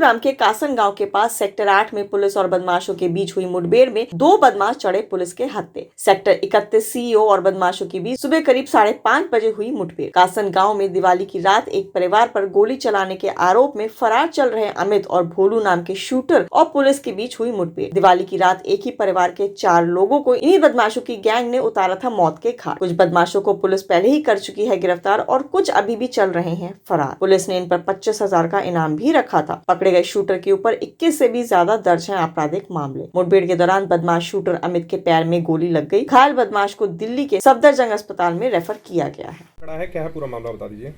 गुरुग्राम के कासन गांव के पास सेक्टर 8 में पुलिस और बदमाशों के बीच हुई मुठभेड़ में 2 बदमाश चढ़े पुलिस के हत्थे। सेक्टर 31 सीईओ और बदमाशों के बीच सुबह करीब 5:30 बजे हुई मुठभेड़। कासन गांव में दिवाली की रात एक परिवार पर गोली चलाने के आरोप में फरार चल रहे अमित और भोलू नाम के शूटर और पुलिस के बीच हुई मुठभेड़। दिवाली की रात एक ही परिवार के 4 लोगों को इन्हीं बदमाशों की गैंग ने उतारा था मौत के घाट। कुछ बदमाशों को पुलिस पहले ही कर चुकी है गिरफ्तार और कुछ अभी भी चल रहे हैं फरार। पुलिस ने इन पर 25,000 का इनाम भी रखा था। पकड़े गए शूटर के ऊपर 21 से भी ज्यादा दर्ज हैं आपराधिक मामले। मुठभेड़ के दौरान बदमाश शूटर अमित के पैर में गोली लग गई। घायल बदमाश को दिल्ली के सफदरजंग अस्पताल में रेफर किया गया है। क्या है पूरा मामला बता दीजिए।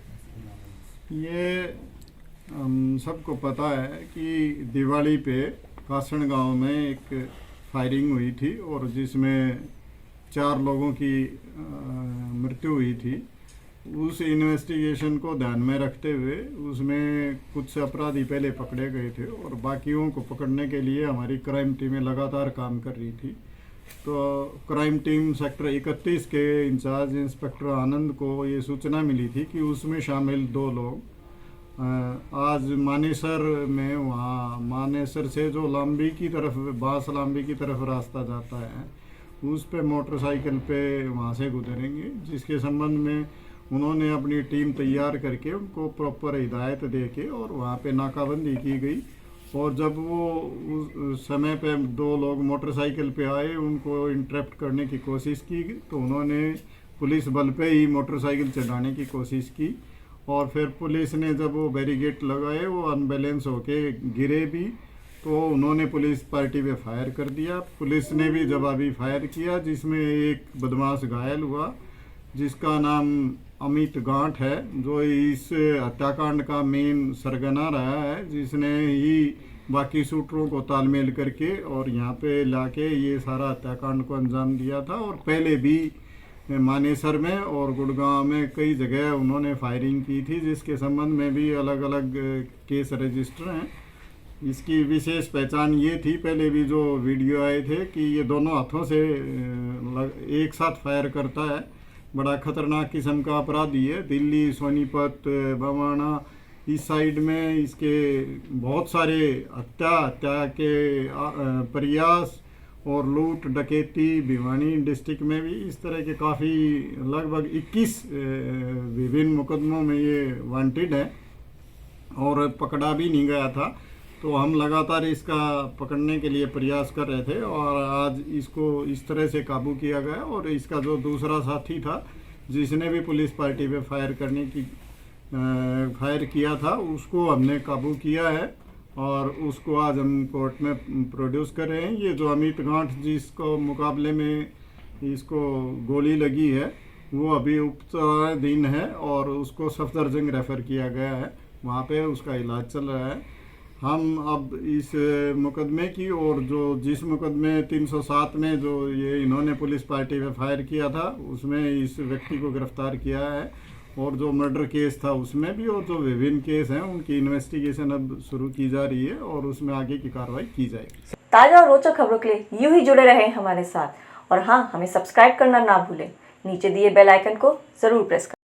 ये हम सबको पता है कि दिवाली पे कासन गांव में एक फायरिंग हुई थी और जिसमें 4 लोगों की मृत्यु हुई थी। उस इन्वेस्टिगेशन को ध्यान में रखते हुए उसमें कुछ अपराधी पहले पकड़े गए थे और बाकियों को पकड़ने के लिए हमारी क्राइम टीमें लगातार काम कर रही थी। तो क्राइम टीम सेक्टर 31 के इंचार्ज इंस्पेक्टर आनंद को ये सूचना मिली थी कि उसमें शामिल 2 लोग आज मानेसर में, वहाँ मानेसर से जो लांबी की तरफ, बांस लांबी की तरफ रास्ता जाता है, उस पे मोटरसाइकिल पे वहाँ से गुजरेंगे, जिसके संबंध में उन्होंने अपनी टीम तैयार करके उनको प्रॉपर हिदायत दे के और वहाँ पे नाकाबंदी की गई। और जब वो उस समय पे 2 लोग मोटरसाइकिल पे आए, उनको इंटरप्ट करने की कोशिश की तो उन्होंने पुलिस बल पे ही मोटरसाइकिल चढ़ाने की कोशिश की और फिर पुलिस ने जब वो बैरिकेड लगाए, वो अनबैलेंस होके गिरे भी तो उन्होंने पुलिस पार्टी पे फायर कर दिया। पुलिस ने भी जवाबी फायर किया जिसमें एक बदमाश घायल हुआ जिसका नाम अमित गांठ है, जो इस हत्याकांड का मेन सरगना रहा है, जिसने ही बाकी शूटरों को तालमेल करके और यहाँ पे लाके ये सारा हत्याकांड को अंजाम दिया था। और पहले भी मानेसर में और गुड़गांव में कई जगह उन्होंने फायरिंग की थी, जिसके संबंध में भी अलग अलग केस रजिस्टर हैं। इसकी विशेष पहचान ये थी, पहले भी जो वीडियो आए थे, कि ये दोनों हाथों से एक साथ फायर करता है। बड़ा खतरनाक किस्म का अपराधी है। दिल्ली, सोनीपत, बवाना इस साइड में इसके बहुत सारे हत्या के प्रयास और लूट डकैती, भिवानी डिस्ट्रिक्ट में भी इस तरह के काफ़ी लगभग 21 विभिन्न मुकदमों में ये वांटेड है और पकड़ा भी नहीं गया था। तो हम लगातार इसका पकड़ने के लिए प्रयास कर रहे थे और आज इसको इस तरह से काबू किया गया। और इसका जो दूसरा साथी था जिसने भी पुलिस पार्टी पे फायर किया था, उसको हमने काबू किया है और उसको आज हम कोर्ट में प्रोड्यूस कर रहे हैं। ये जो अमित गांठ जिसको मुकाबले में इसको गोली लगी है, वो अभी उपचाराधीन है और उसको सफदरजंग रेफ़र किया गया है, वहाँ पे उसका इलाज चल रहा है। हम अब इस मुकदमे की और जो जिस मुकदमे 307 में जो ये इन्होंने पुलिस पार्टी पे फायर किया था, उसमें इस व्यक्ति को गिरफ्तार किया है और जो मर्डर केस था उसमें भी, और जो विभिन्न केस हैं उनकी इन्वेस्टिगेशन अब शुरू की जा रही है और उसमें आगे की कार्रवाई की जाएगी। ताजा और रोचक खबरों के लिए यूं ही जुड़े रहें हमारे साथ और हाँ, हमें सब्सक्राइब करना ना भूलें। नीचे दिए बेल आइकन को जरूर प्रेस करें।